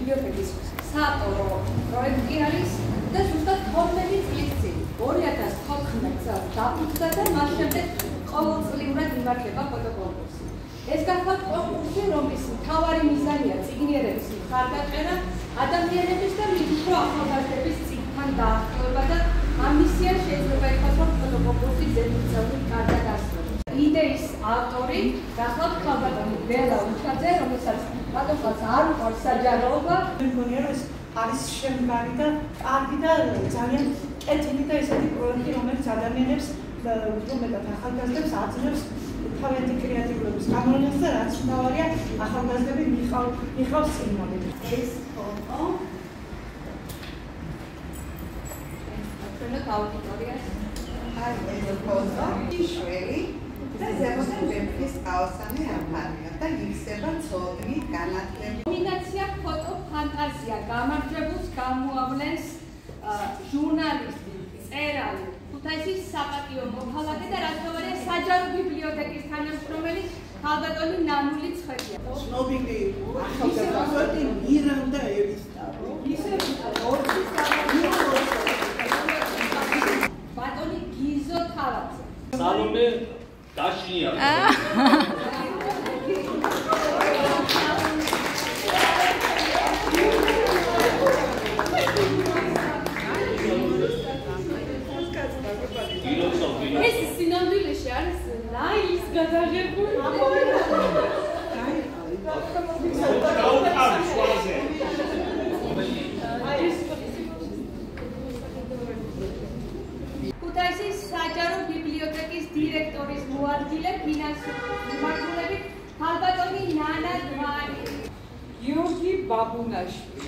ბიბლიოთეკის საავტორო პროექტი არის და ზუსტად 12 წლის წინ 2014 წელს დაფუძნდა და მას შემდეგ ყოველწლიურად იმართება ფოტოკონკურსი. ეს გახლავთ კონკურსი, რომლის მთავარი მიზანია წიგნიერების მხარდაჭერა, ადამიანების და უფრო ახალგაზრდების წიგნთან დაახლოება და ამ მისიას შეიძლება ითქვას, რომ ფოტოკონკურსი ზედმიწევნით კარგად ასრულებს. იდეის ავტორი გახლავთ ქალბატონი ბელა უშაძე, რომელსაც ბატონყაც არ უყვარს საჯაროობა. მე მგონია, რომ ეს არის შემდგარი და კარგი და ძალიან კეთილი და ესეთი პროექტი, რომელიც ადამიანებს უმეტად ახალგაზრდებს აძლევს თავიანთი კრეატიულობის გამოვლენას და რაც მთავარია ახალგაზრდები მიყავს წინამდე. ეს ფოტო ჩვენოთ აუდიტორიას არის ეს ფოტო იშველი და ზემოდან ვეფხის ყავსანი ამფარია და იხსება ცოდნით განათლებით. ნომინაცია ფოტო ფანტაზია გამარჯვებულს გამოავლენს ჟურნალისტი, მწერალი, ქუთაისის საპატიო მოქალაქე და რაც თავარია საჯარო ბიბლიოთეკის თანამშრომელი ქალბატონი ნანული ცხეთია. ცნობილი ახალგაზრდა მირანდა ერისთავო. ბატონი გიზო თავაძე. სალომე დაშია. ეს სინამდვილეში არის ლაილის გადაღებული. ქუთაისის საჯარო ბიბლიოთეკის დირექტორის მოადგილე ფინანსური მიმართულებით ქალბატონი ნანა გვარი. გიორგი ბაბუნაშვილი.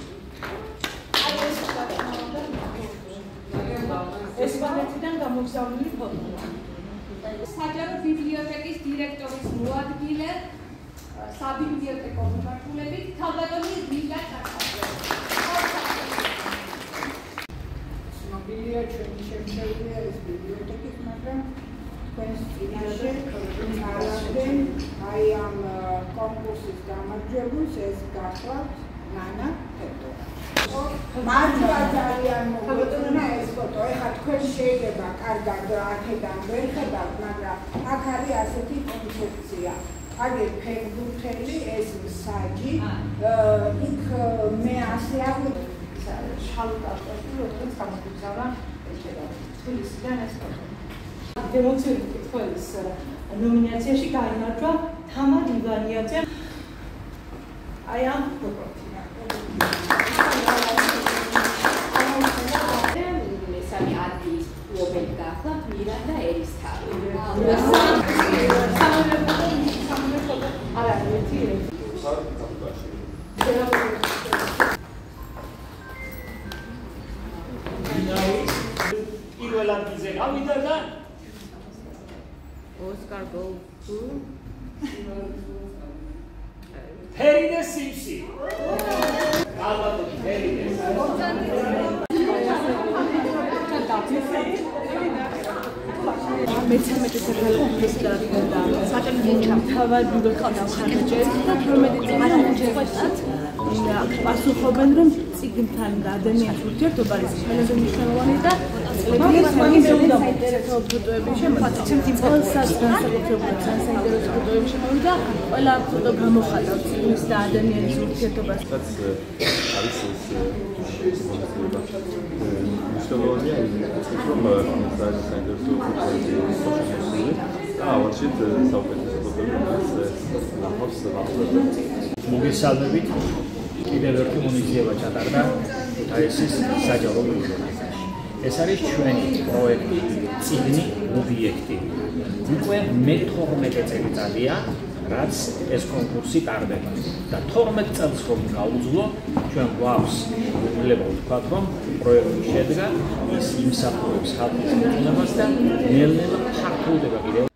ესპანეთიდან გამოგზავნილი ფოტო. საჯარო ბიბლიოთეკის დირექტორის მოადგილე საბიბლიოთეკო მიმართულებით ქალბატონი ვილა ჩაკაძე. ცნობილია ჩვენი შემჩეულია ეს ბიბლიოთეკის, მაგრამ თქვენს წინაშე არამდენ აი ამ კონკურსის გამარჯვებულს ეს გახლავთ ნანა ფეტო. მართლა ძალიან მოგეწონა ეს ფოტო. ეხლა თქვენ შეიძლება კარგად აქედან ვერ ხედავთ, მაგრამ აქ არის ასეთი კონცეფცია. აგერ ფერბურთელი, ეს მსაჯი, იქ მე ასე აღვიძე შალუტავში, როგორც გამოგზავნა ეხება თბილისიდან ეს ფოტო. დემონსტრაციული კითხვის ნომინაციაში გაიმარჯვა თამარ ივანიაძე. აი ამ ფოტოთი. მესამე ადგილის უობელი გახლავთ მირანდა ერისთავი. არა, ერთი. პირველ ადგილზე გავიდა და Oscar goes to ფერიდე სიმსი. ალბათ ფერიდე. მე-13 საჯარო და საჭიროა თავად გქონდა და 12 წელი პასუხობენ რომ წიგნთან და ადამიანის ურთიერთობა არის ყველაზე მნიშვნელოვანი და საინტერესო ფოტოები შემოგვიდა. წელსაც განსაკუთრებულად საინტერესო ფოტოები შემოვიდა. ყველა ფოტო გამოხატავს წიგნის და ადამიანის ურთიერთობას. არის ეს მნიშვნელოვანია ის რომ ძალიან საინტერესო ფოტოები და ავაჩით საუკეთესო ფოტოები ნახავს მოგესალმებით. კიდევ ერთი მონაცემება ჩატარდა ქუთაისის საჯარო ბიბლიოთეკაში. ეს არის ჩვენი პროექტი წიგნი ობიექტი. უკვე მე-12 წელიწადია, რაც ეს კონკურსი ტარდება და 12 წელს რომ გაუძლო, ჩვენ გვაქვს უფლება ვთქვათ, რომ პროექტი შედგა, ის იმსახურებს ხალხის მოწონებას და ნელ-ნელა ფართოვდება კიდევ